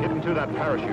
Get into that parachute.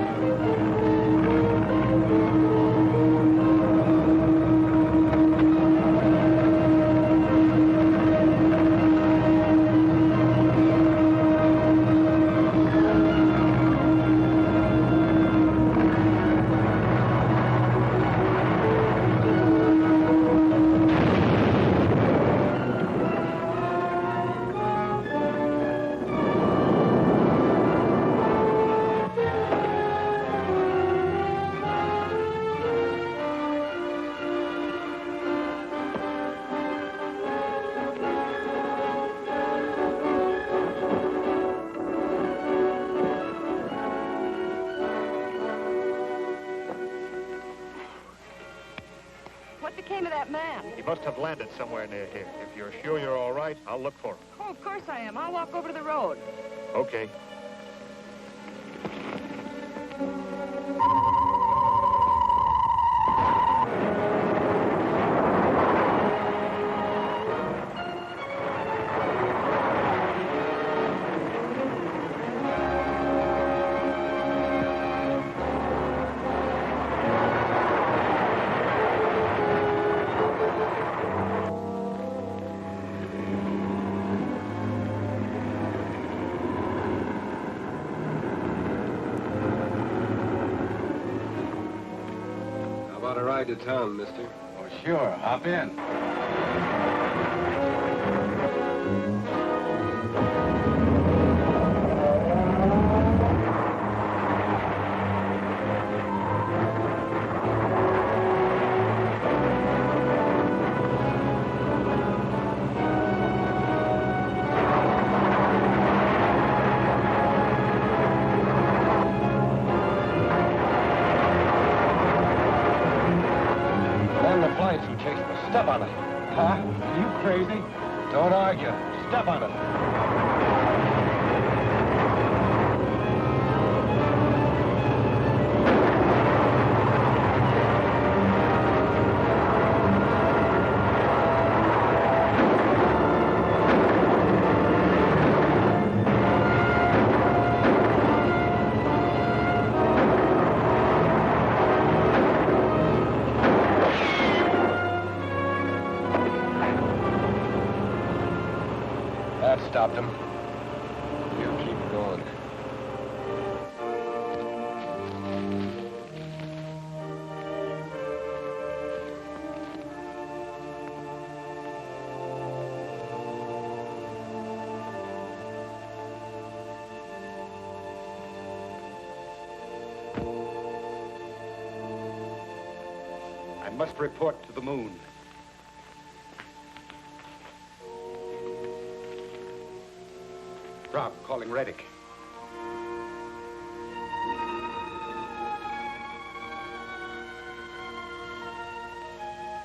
What became of that man? He must have landed somewhere near here. If you're sure you're all right, I'll look for him. Oh, of course I am. I'll walk over to the road. Okay. A ride to town, mister. Oh, sure. Hop in. Step on it. Huh? Are you crazy? Don't argue. Step on it. That stopped him. You keep going. I must report to the moon. Rob, calling Reddick.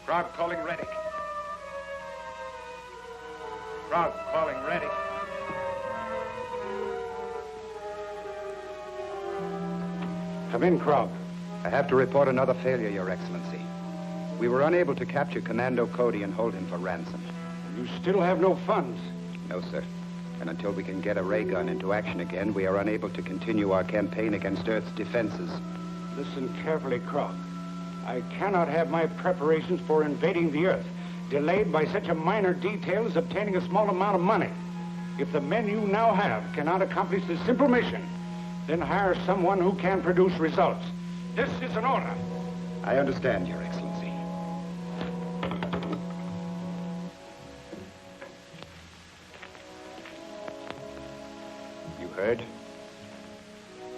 Rob, calling Reddick. Rob, calling Reddick. Come in, Krog. I have to report another failure, Your Excellency. We were unable to capture Commando Cody and hold him for ransom. You still have no funds. No, sir. And until we can get a ray gun into action again, we are unable to continue our campaign against Earth's defenses. Listen carefully, Krog. I cannot have my preparations for invading the Earth delayed by such a minor detail as obtaining a small amount of money. If the men you now have cannot accomplish this simple mission, then hire someone who can produce results. This is an order. I understand, Your Excellency. You heard?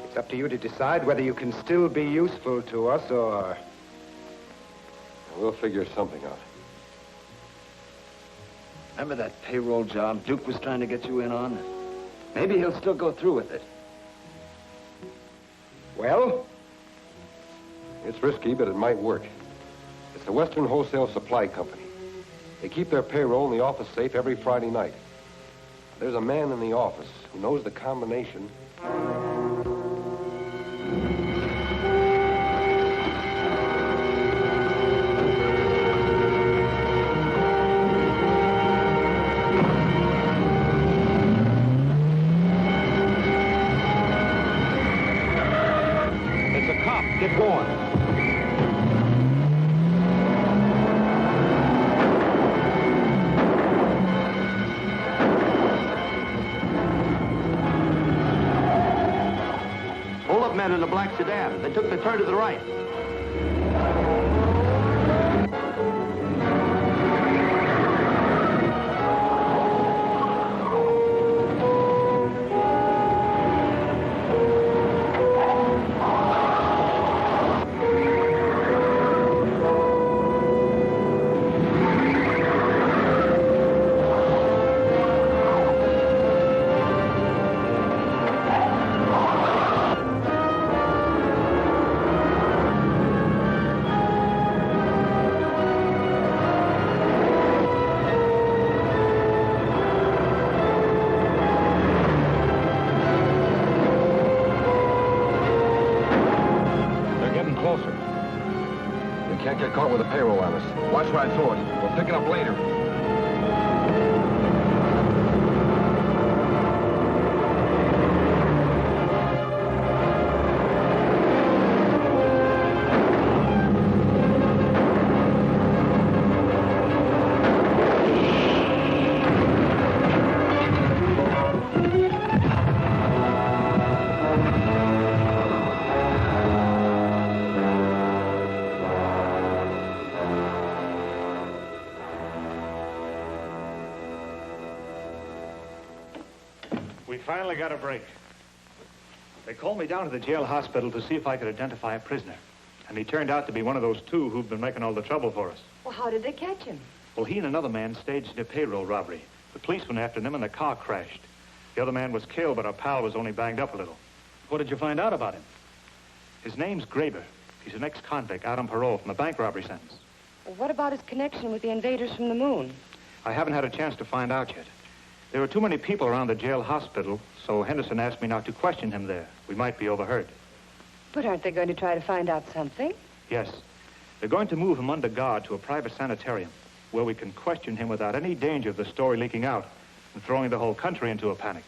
It's up to you to decide whether you can still be useful to us or... We'll figure something out. Remember that payroll job Duke was trying to get you in on? Maybe he'll still go through with it. Well? It's risky, but it might work. It's the Western Wholesale Supply Company. They keep their payroll in the office safe every Friday night. There's a man in the office who knows the combination. black sedan. They took the turn to the right. Can't get caught with a payroll on us. Watch where I throw it. We'll pick it up later. We finally got a break. They called me down to the jail hospital to see if I could identify a prisoner. And he turned out to be one of those two who've been making all the trouble for us. Well, how did they catch him? Well, he and another man staged a payroll robbery. The police went after them and the car crashed. The other man was killed, but our pal was only banged up a little. What did you find out about him? His name's Graber. He's an ex-convict out on parole from a bank robbery sentence. Well, what about his connection with the invaders from the moon? I haven't had a chance to find out yet. There were too many people around the jail hospital, so Henderson asked me not to question him there. We might be overheard. But aren't they going to try to find out something? Yes. They're going to move him under guard to a private sanitarium where we can question him without any danger of the story leaking out and throwing the whole country into a panic.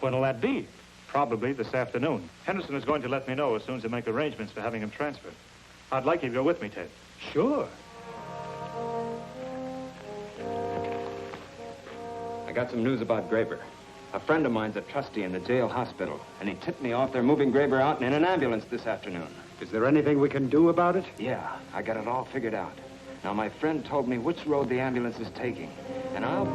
When'll that be? Probably this afternoon. Henderson is going to let me know as soon as they make arrangements for having him transferred. I'd like you to go with me, Ted. Sure. I got some news about Graber. A friend of mine's a trustee in the jail hospital, and he tipped me off they're moving Graber out in an ambulance this afternoon. Is there anything we can do about it? Yeah, I got it all figured out. Now, my friend told me which road the ambulance is taking, and I'll...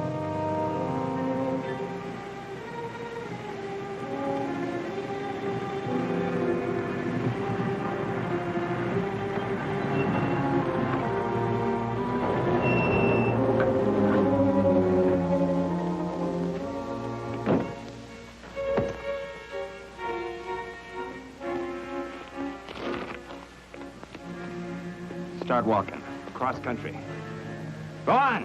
Start walking. Cross country. Go on!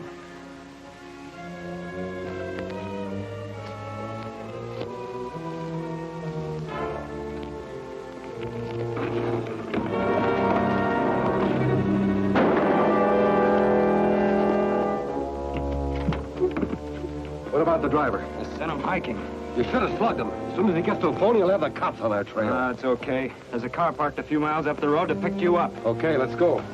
What about the driver? I sent him hiking. You should have slugged him. As soon as he gets to a pony, he'll have the cops on our trail. It's okay. There's a car parked a few miles up the road to pick you up. Okay, let's go.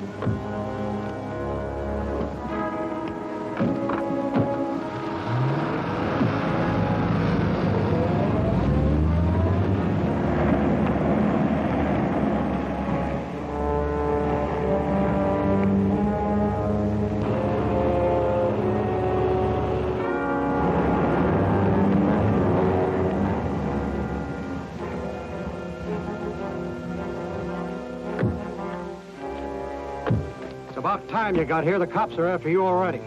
About time you got here. The cops are after you already.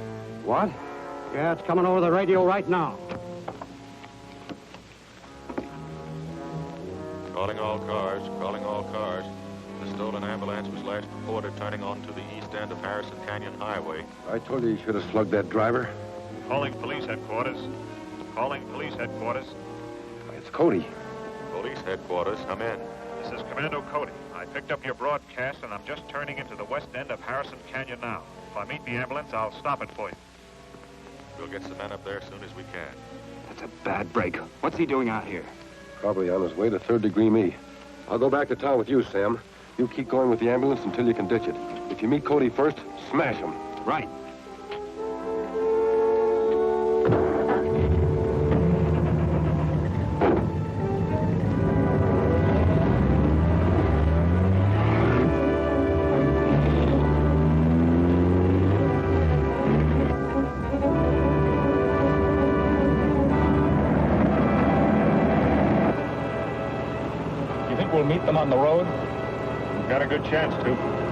What? Yeah, it's coming over the radio right now. Calling all cars, calling all cars. The stolen ambulance was last reported turning onto the east end of Harrison Canyon Highway. I told you you should have slugged that driver. Calling police headquarters. Calling police headquarters. It's Cody. Police headquarters, come in. This is Commando Cody. I picked up your broadcast, and I'm just turning into the west end of Harrison Canyon now. If I meet the ambulance, I'll stop it for you. We'll get some men up there as soon as we can. That's a bad break. What's he doing out here? Probably on his way to third-degree me. I'll go back to town with you, Sam. You keep going with the ambulance until you can ditch it. If you meet Cody first, smash him. Right. we'll meet them on the road? We've got a good chance to.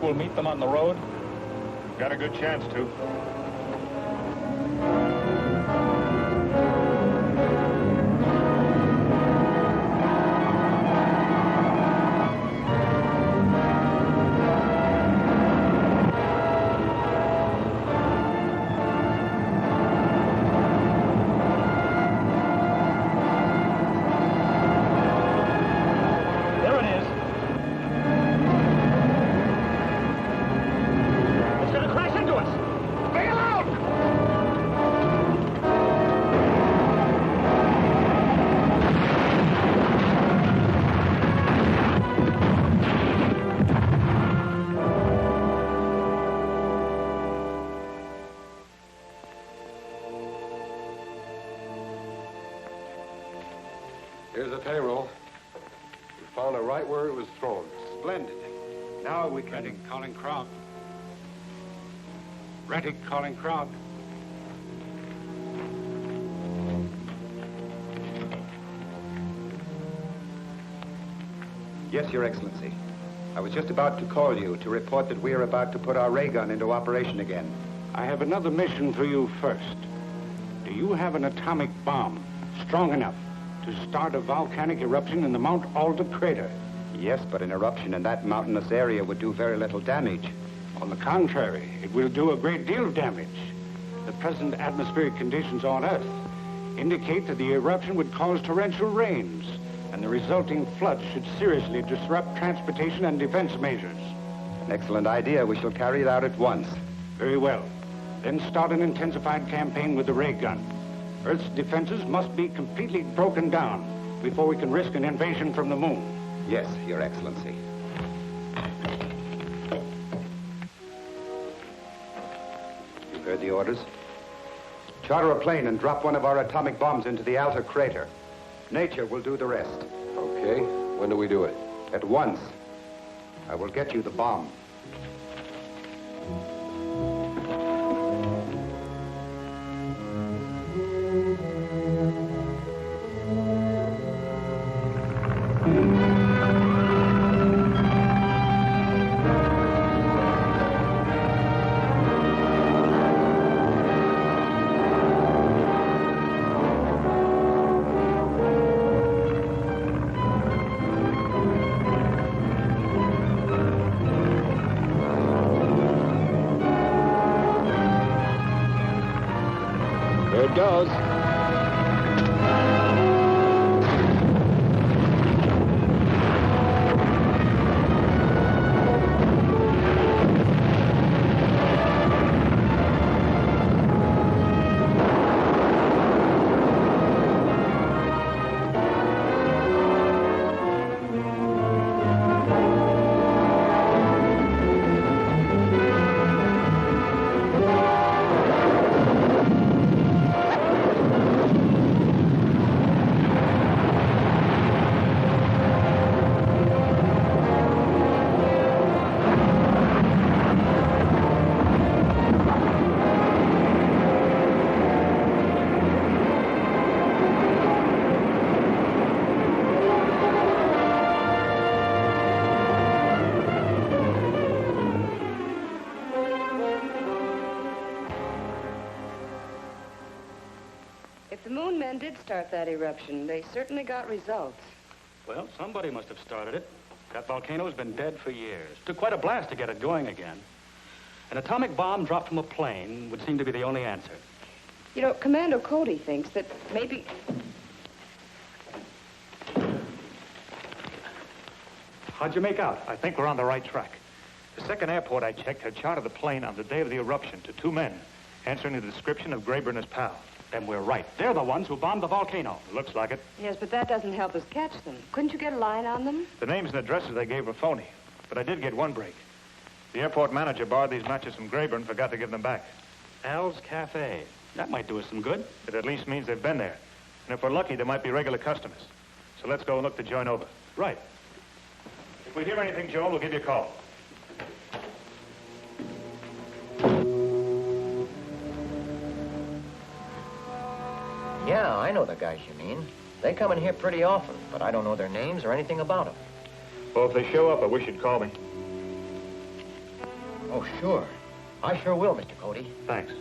We'll meet them on the road? We've got a good chance to. Here's the payroll. We found it right where it was thrown. Splendid. Now we can... Ready, calling Krog. Ready, calling Krog. Yes, Your Excellency. I was just about to call you to report that we are about to put our ray gun into operation again. I have another mission for you first. Do you have an atomic bomb strong enough to start a volcanic eruption in the Mount Alta crater? Yes, but an eruption in that mountainous area would do very little damage. On the contrary, it will do a great deal of damage. The present atmospheric conditions on Earth indicate that the eruption would cause torrential rains, and the resulting floods should seriously disrupt transportation and defense measures. An excellent idea. We shall carry it out at once. Very well. Then start an intensified campaign with the ray gun. Earth's defenses must be completely broken down before we can risk an invasion from the moon. Yes, Your Excellency. You heard the orders? Charter a plane and drop one of our atomic bombs into the Alta crater. Nature will do the rest. Okay. When do we do it? At once. I will get you the bomb. There it goes. If the moon men did start that eruption, they certainly got results. Well, somebody must have started it. That volcano's been dead for years. Took quite a blast to get it going again. An atomic bomb dropped from a plane would seem to be the only answer. You know, Commando Cody thinks that maybe... How'd you make out? I think we're on the right track. The second airport I checked had chartered the plane on the day of the eruption to 2 men, answering the description of Graber and his pal. Then we're right. They're the ones who bombed the volcano. Looks like it. Yes, but that doesn't help us catch them. Couldn't you get a line on them? The names and addresses they gave were phony, but I did get one break. The airport manager borrowed these matches from Graber and forgot to give them back. Al's Cafe. That might do us some good. It at least means they've been there. And if we're lucky, they might be regular customers. So let's go and look the joint over. Right. If we hear anything, Joel, we'll give you a call. Yeah, I know the guys you mean. They come in here pretty often, but I don't know their names or anything about them. Well, if they show up, I wish you'd call me. Oh, sure. I sure will, Mr. Cody. Thanks.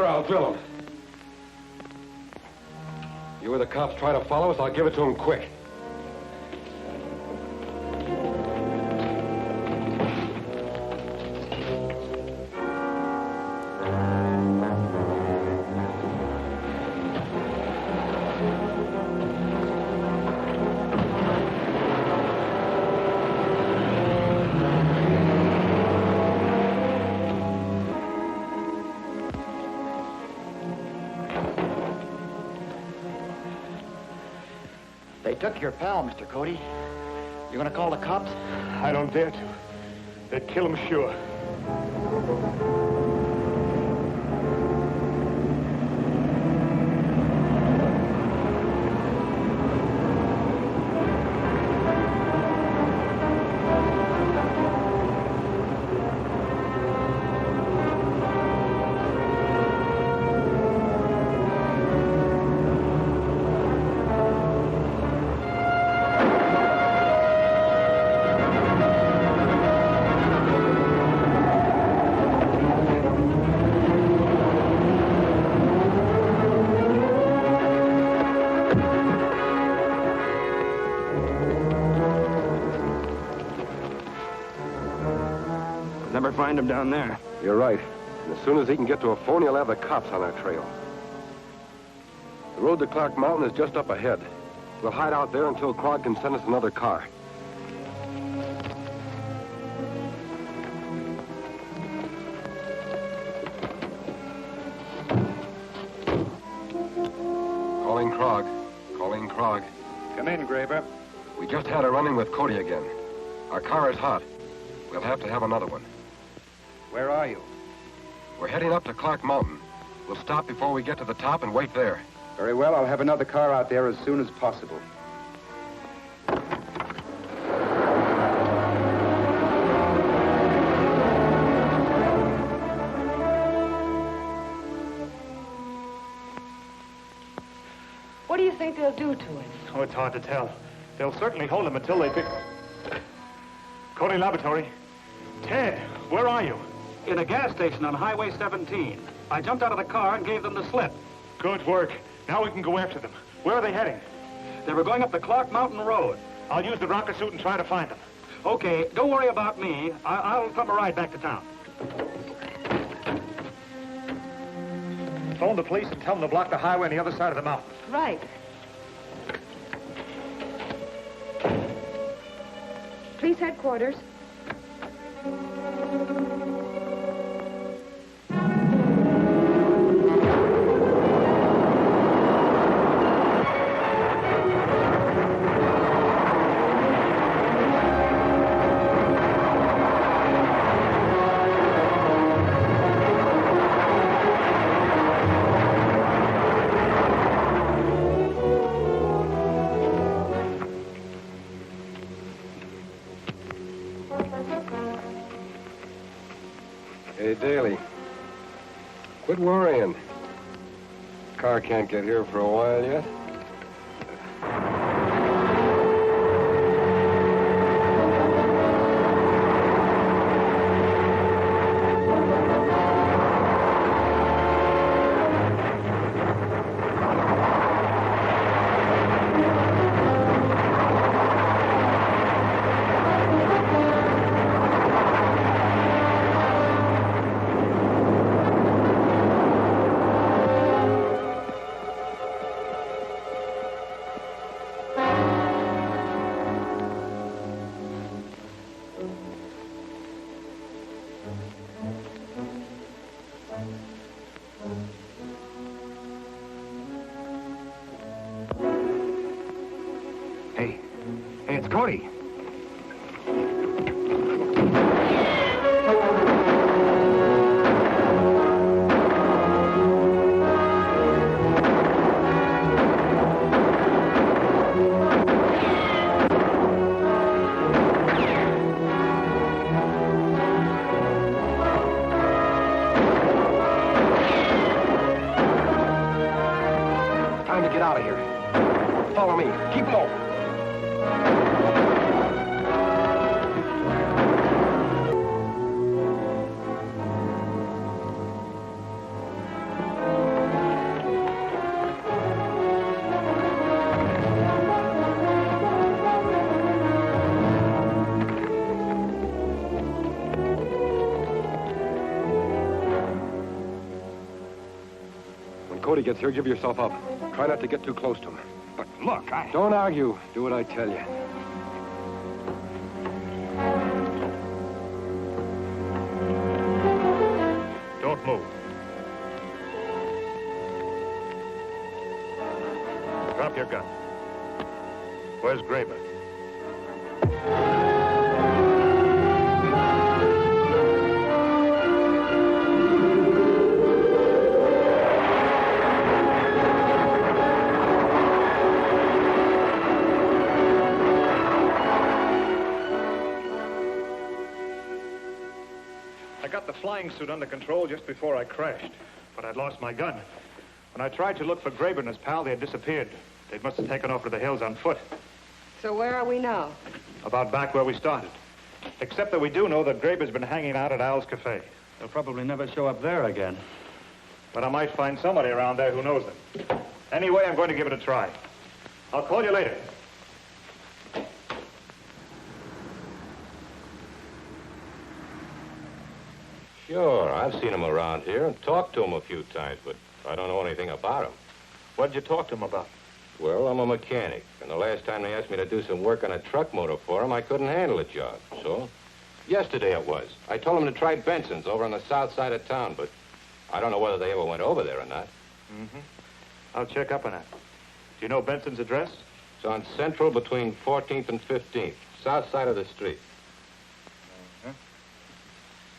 I'll drill him. You or the cops try to follow us, I'll give it to them quick. They took your pal, Mr. Cody. You gonna call the cops? I don't dare to. They'd kill him sure. Never find him down there. You're right. And as soon as he can get to a phone, he'll have the cops on our trail. The road to Clark Mountain is just up ahead. We'll hide out there until Krog can send us another car. Calling Krog. Calling Krog. Come in, Graber. We just had a run-in with Cody again. Our car is hot. We'll have to have another one. Where are you? We're heading up to Clark Mountain. We'll stop before we get to the top and wait there. Very well, I'll have another car out there as soon as possible. What do you think they'll do to him? Oh, it's hard to tell. They'll certainly hold him until they pick... Cody Laboratory. Ted, where are you? In a gas station on Highway 17. I jumped out of the car and gave them the slip. Good work. Now we can go after them. Where are they heading? They were going up the Clark Mountain Road. I'll use the rocket suit and try to find them. Okay, don't worry about me. I'll come a ride back to town. Phone the police and tell them to block the highway on the other side of the mountain. Right. Police headquarters. Quit worrying. Car can't get here for a while yet. Hey, it's Cody. Time to get out of here. Follow me. Keep low. When Cody gets here, give yourself up. Try not to get too close to him. But look, Don't argue. Do what I tell you. Don't move. Drop your gun. Where's Graber? I got the flying suit under control just before I crashed, but I'd lost my gun. When I tried to look for Graber and his pal, they had disappeared. They must have taken off to the hills on foot, So where are we now? about back where we started. Except that we do know that Graber's been hanging out at Al's Cafe. They'll probably never show up there again. But I might find somebody around there who knows them. Anyway, I'm going to give it a try. I'll call you later. Sure, I've seen him around here and talked to him a few times, but I don't know anything about him. What did you talk to him about? Well, I'm a mechanic, and the last time they asked me to do some work on a truck motor for them, I couldn't handle the job. So, yesterday it was. I told them to try Benson's over on the south side of town, but I don't know whether they ever went over there or not. Mm-hmm. I'll check up on that. Do you know Benson's address? It's on Central between 14th and 15th, south side of the street. Uh-huh.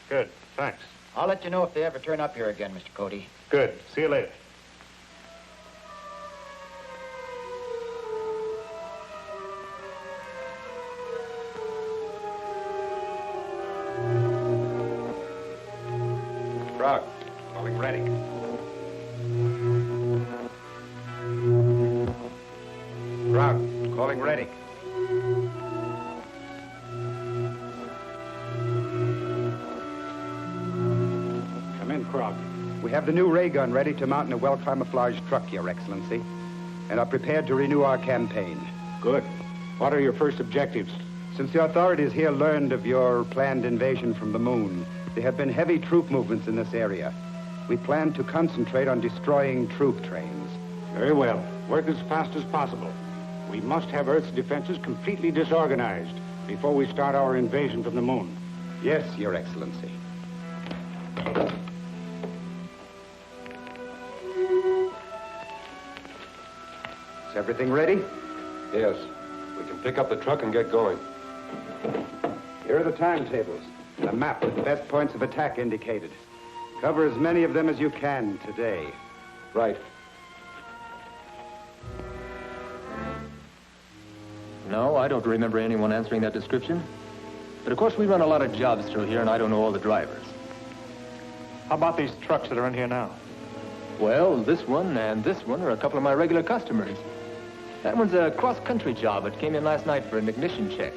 Good, thanks. I'll let you know if they ever turn up here again, Mr. Cody. Good. See you later. Frog, calling ready. Frog, calling ready. Come in, Krog. We have the new ray gun ready to mount in a well-camouflaged truck, Your Excellency, and are prepared to renew our campaign. Good. What are your first objectives? Since the authorities here learned of your planned invasion from the moon, there have been heavy troop movements in this area. We plan to concentrate on destroying troop trains. Very well. Work as fast as possible. We must have Earth's defenses completely disorganized before we start our invasion from the moon. Yes, Your Excellency. Is everything ready? Yes. We can pick up the truck and get going. Here are the timetables and a map with the best points of attack indicated. Cover as many of them as you can today. Right. No, I don't remember anyone answering that description. But of course, we run a lot of jobs through here, and I don't know all the drivers. How about these trucks that are in here now? Well, this one and this one are a couple of my regular customers. That one's a cross-country job. It came in last night for an ignition check.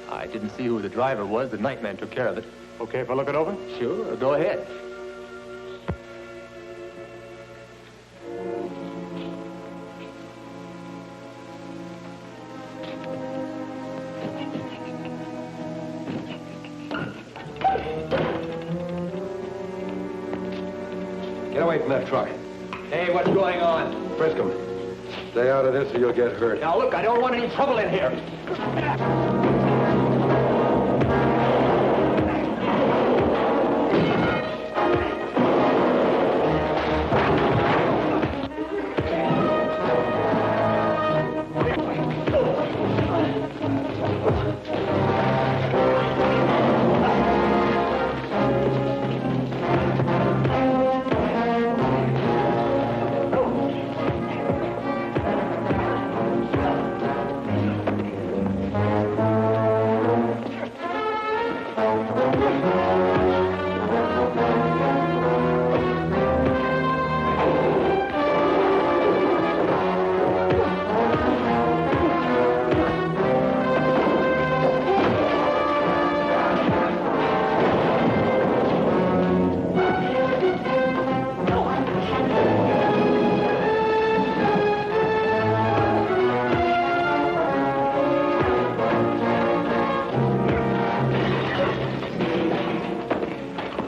I didn't see who the driver was. The nightman took care of it. Okay if I look it over? Sure, go ahead. Get away from that truck. Hey, what's going on? Frisk him. Stay out of this or you'll get hurt. Now, look, I don't want any trouble in here.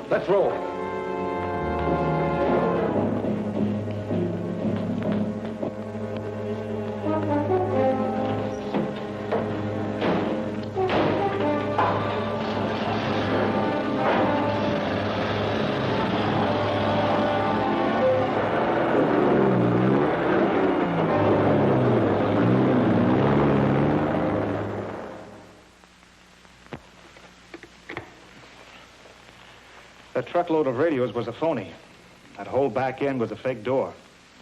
Let's roll. That truckload of radios was a phony. That whole back end was a fake door.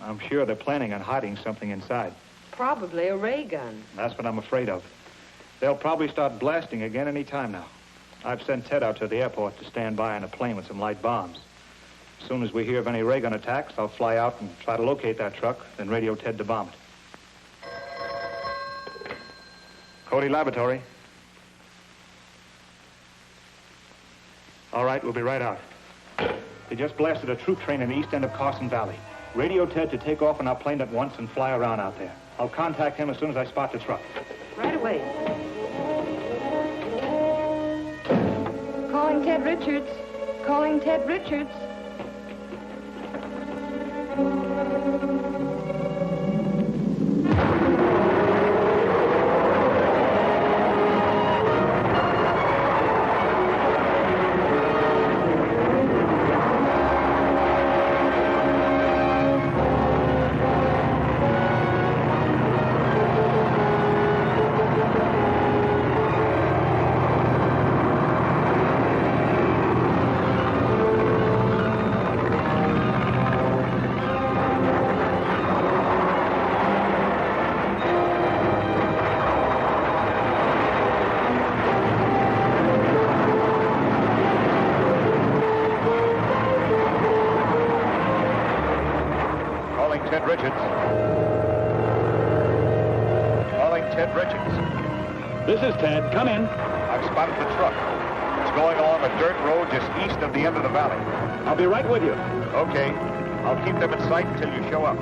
I'm sure they're planning on hiding something inside. Probably a ray gun. That's what I'm afraid of. They'll probably start blasting again any time now. I've sent Ted out to the airport to stand by on a plane with some light bombs. As soon as we hear of any ray gun attacks, I'll fly out and try to locate that truck, then radio Ted to bomb it. Cody Laboratory. All right, we'll be right out. They just blasted a troop train in the east end of Carson Valley. Radio Ted to take off on our plane at once and fly around out there. I'll contact him as soon as I spot the truck. Right away. Calling Ted Richards. Calling Ted Richards. Ted Richards. Calling Ted Richards. This is Ted. Come in. I've spotted the truck. It's going along a dirt road just east of the end of the valley. I'll be right with you. Okay. I'll keep them in sight until you show up.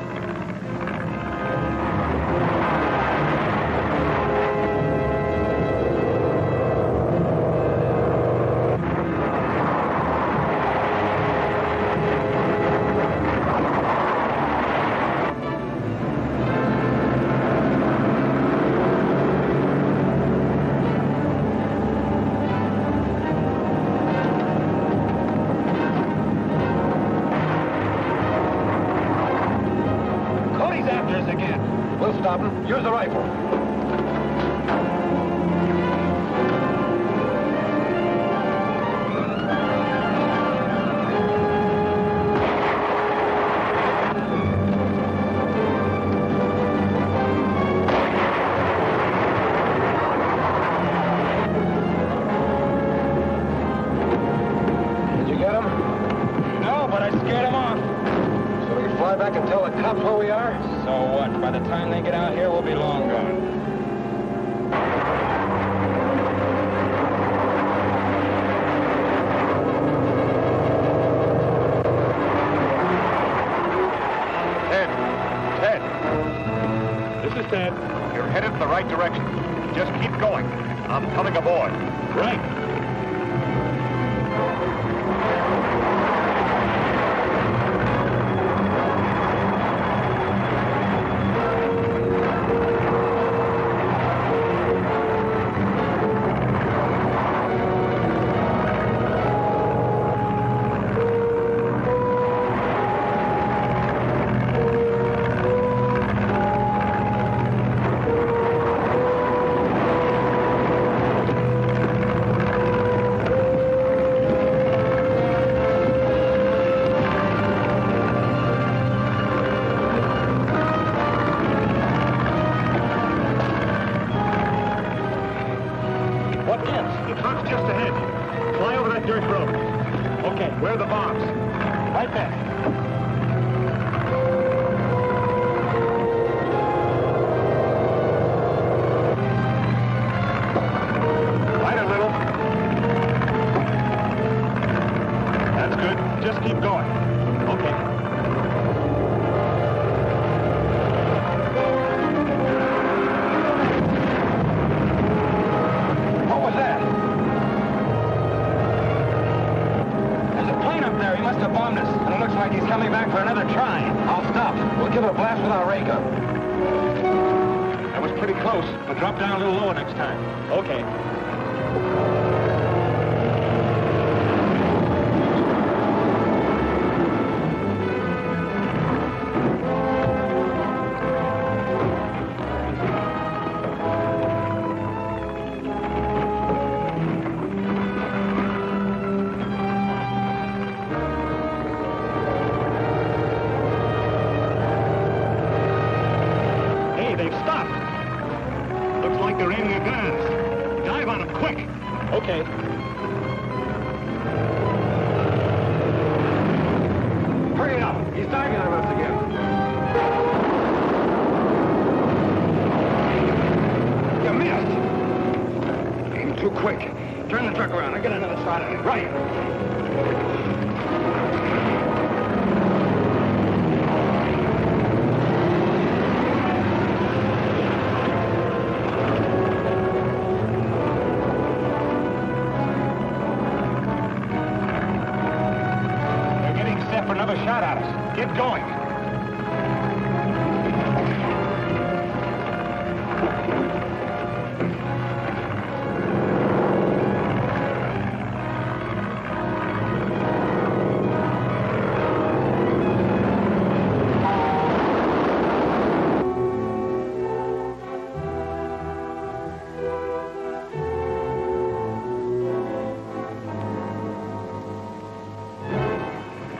We'll stop him. Use the rifle. No, fly back and tell the cops where we are? So what? By the time they get out here, we'll be long gone. Ted. This is Ted. You're headed in the right direction. Just keep going. I'm coming aboard. Right.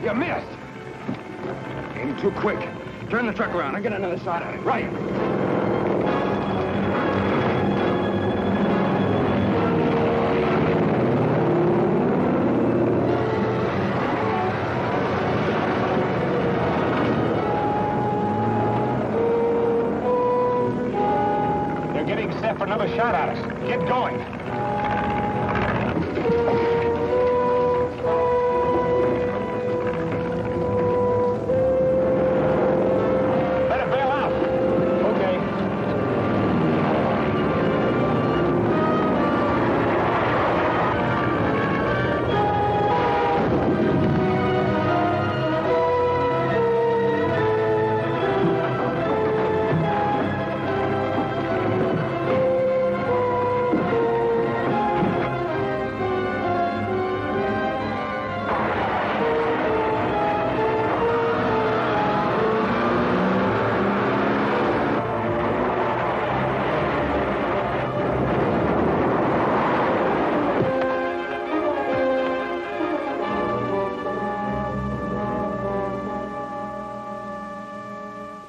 You missed. Aim too quick. Turn the truck around. I get another shot at it. Right. They're getting set for another shot at us. Get going.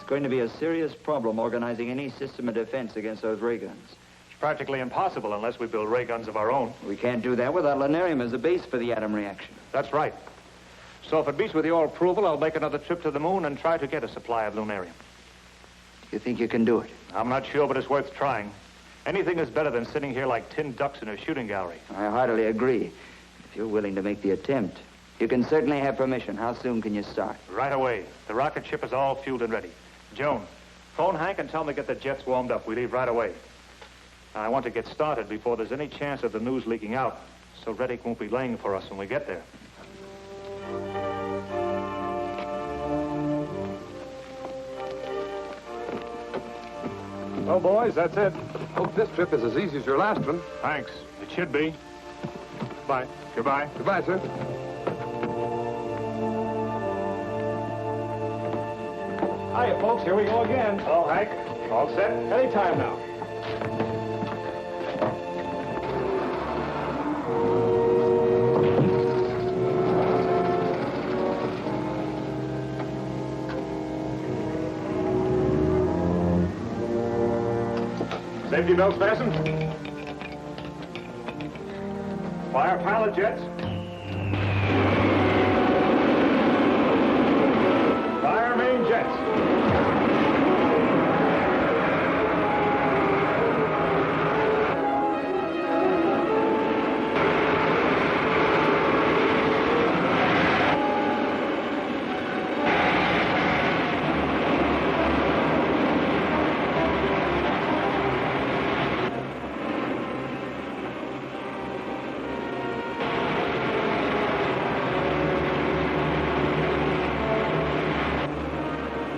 Going to be a serious problem organizing any system of defense against those ray guns. It's practically impossible unless we build ray guns of our own. We can't do that without lunarium as a base for the atom reaction. That's right. So if it meets with your approval, I'll make another trip to the moon and try to get a supply of lunarium. You think you can do it? I'm not sure, but it's worth trying. Anything is better than sitting here like tin ducks in a shooting gallery. I heartily agree. If you're willing to make the attempt, you can certainly have permission. How soon can you start? Right away. The rocket ship is all fueled and ready. Joan, phone Hank and tell him to get the jets warmed up. We leave right away. I want to get started before there's any chance of the news leaking out, so Reddick won't be laying for us when we get there. Well, boys, that's it. Hope this trip is as easy as your last one. Thanks. It should be. Bye. Goodbye. Goodbye, sir. Hiya, folks. Here we go again. Oh, Hank. All set? Anytime now. Safety belts fastened. Fire pilot jets. Fire main jets.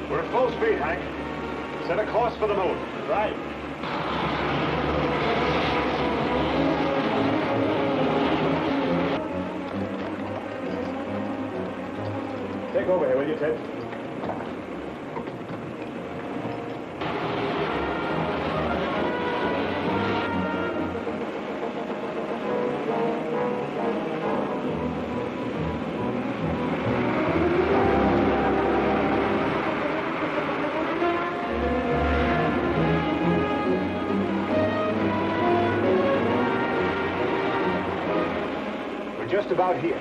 We're at full speed, Hank. Set a course for the moon. Right. Take over here, will you, Ted? Just about here.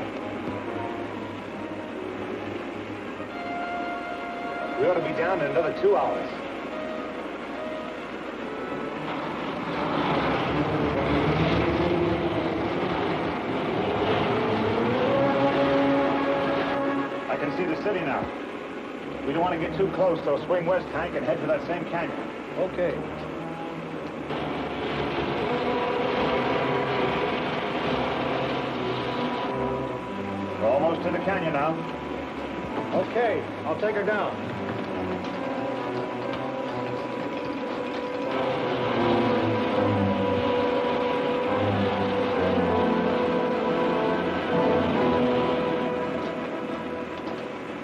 We ought to be down in another 2 hours. I can see the city now. We don't want to get too close, so swing west, Hank, and head for that same canyon. Okay. We're almost to the canyon now. Okay, I'll take her down.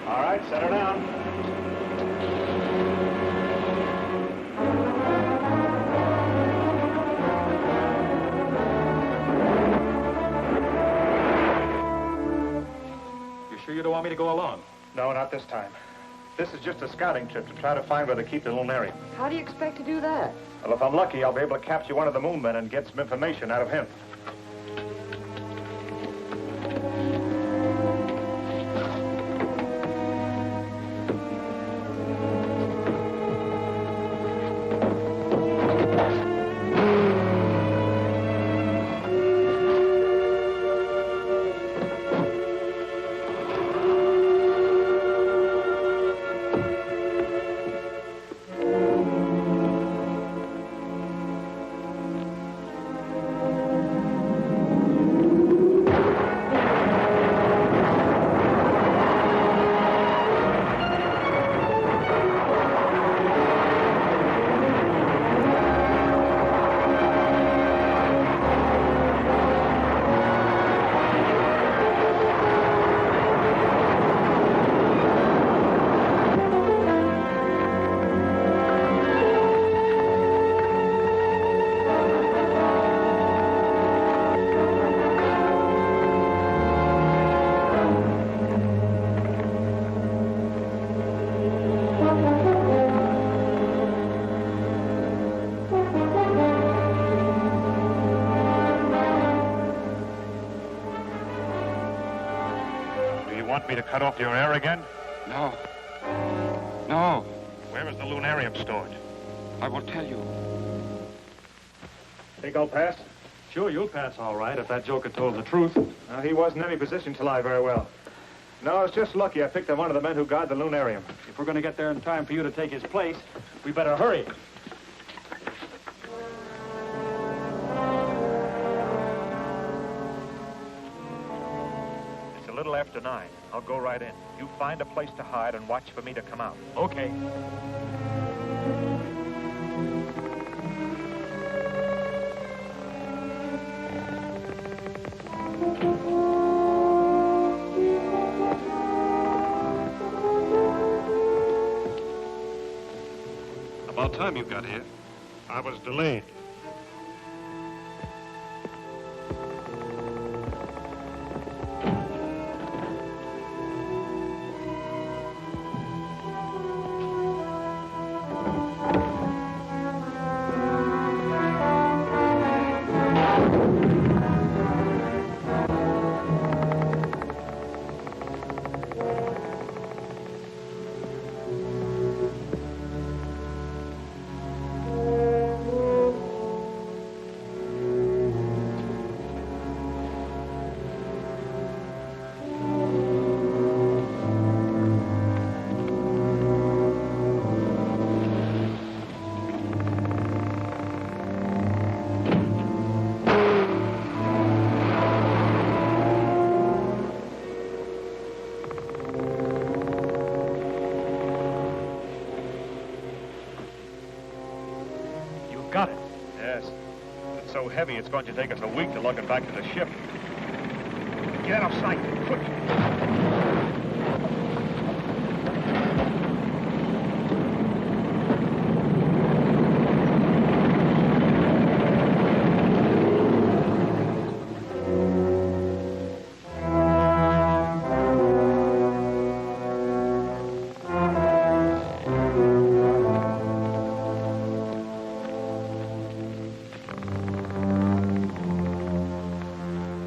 All right, set her down. You don't want me to go along? No, not this time. This is just a scouting trip to try to find where they keep the lunarium. How do you expect to do that? Well, if I'm lucky, I'll be able to capture one of the moon men and get some information out of him. want me to cut off your air again? No. No. Where is the lunarium stored? I will tell you. Think I'll pass? Sure, you'll pass all right if that joker told the truth. He wasn't in any position to lie very well. No, it's just lucky I picked up one of the men who guard the lunarium. If we're going to get there in time for you to take his place, we better hurry. It's a little after 9. I'll go right in. You find a place to hide and watch for me to come out. Okay. About time you got here. I was delayed. Got it. Yes. It's so heavy, it's going to take us a week to lug it back to the ship. Get out of sight, quick.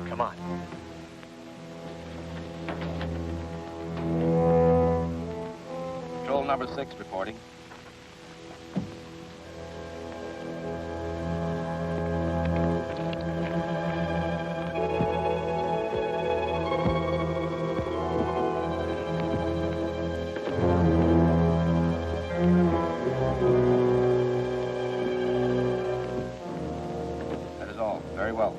Come on. Patrol number 6 reporting. That is all. Very well.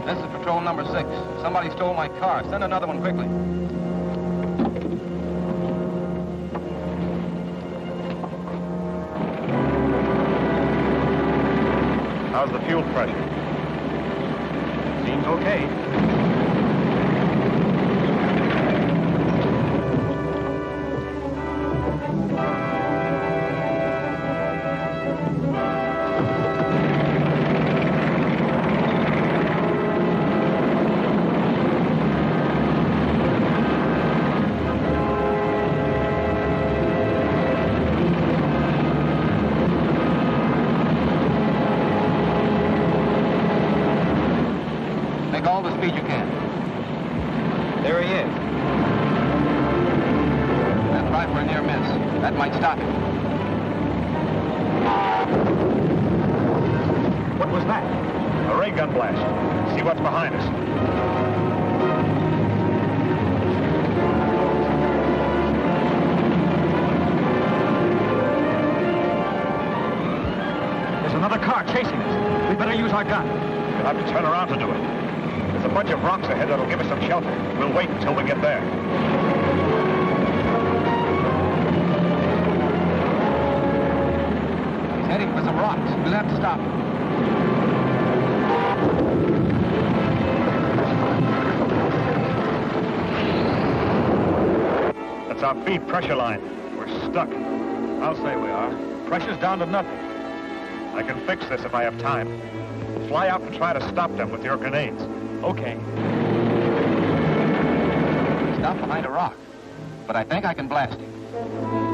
This is patrol number 6. Somebody stole my car. Send another one quickly. How's the fuel pressure? Seems okay. Make all the speed you can. There he is. That's right for a near miss. That might stop him. What was that? A ray gun blast. See what's behind us. There's another car chasing us. We better use our gun. We'll have to turn around to do it. There's a bunch of rocks ahead that'll give us some shelter. We'll wait until we get there. He's heading for some rocks. We'll have to stop him. That's our feed pressure line. We're stuck. I'll say we are. Pressure's down to nothing. I can fix this if I have time. Fly out and try to stop them with your grenades. Okay. Stop behind a rock. But I think I can blast him. Bye.